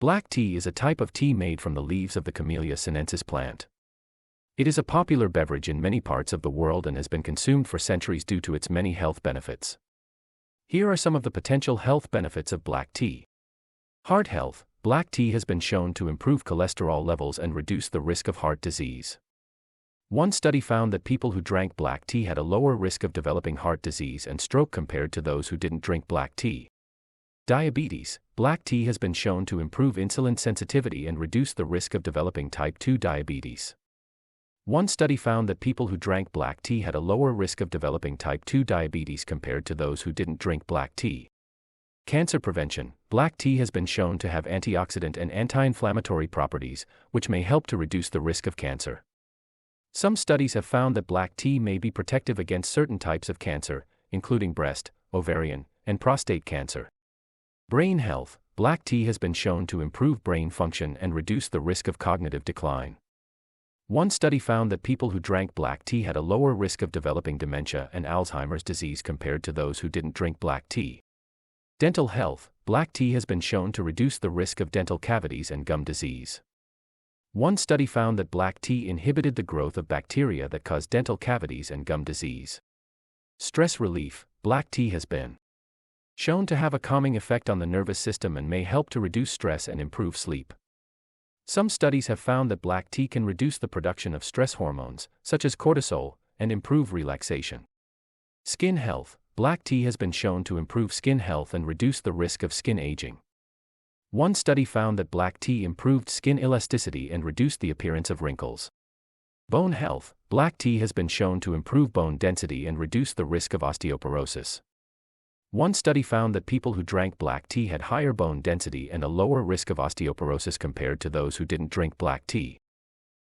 Black tea is a type of tea made from the leaves of the Camellia sinensis plant. It is a popular beverage in many parts of the world and has been consumed for centuries due to its many health benefits. Here are some of the potential health benefits of black tea. Heart health. Black tea has been shown to improve cholesterol levels and reduce the risk of heart disease. One study found that people who drank black tea had a lower risk of developing heart disease and stroke compared to those who didn't drink black tea. Diabetes. Black tea has been shown to improve insulin sensitivity and reduce the risk of developing type 2 diabetes. One study found that people who drank black tea had a lower risk of developing type 2 diabetes compared to those who didn't drink black tea. Cancer prevention. Black tea has been shown to have antioxidant and anti-inflammatory properties, which may help to reduce the risk of cancer. Some studies have found that black tea may be protective against certain types of cancer, including breast, ovarian, and prostate cancer. Brain health. Black tea has been shown to improve brain function and reduce the risk of cognitive decline. One study found that people who drank black tea had a lower risk of developing dementia and Alzheimer's disease compared to those who didn't drink black tea. Dental health. Black tea has been shown to reduce the risk of dental cavities and gum disease. One study found that black tea inhibited the growth of bacteria that cause dental cavities and gum disease. Stress relief. Black tea has been shown to have a calming effect on the nervous system and may help to reduce stress and improve sleep. Some studies have found that black tea can reduce the production of stress hormones, such as cortisol, and improve relaxation. Skin health. Black tea has been shown to improve skin health and reduce the risk of skin aging. One study found that black tea improved skin elasticity and reduced the appearance of wrinkles. Bone health. Black tea has been shown to improve bone density and reduce the risk of osteoporosis. One study found that people who drank black tea had higher bone density and a lower risk of osteoporosis compared to those who didn't drink black tea.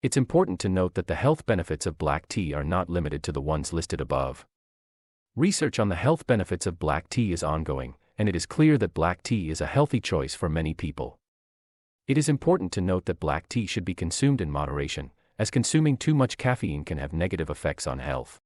It's important to note that the health benefits of black tea are not limited to the ones listed above. Research on the health benefits of black tea is ongoing, and it is clear that black tea is a healthy choice for many people. It is important to note that black tea should be consumed in moderation, as consuming too much caffeine can have negative effects on health.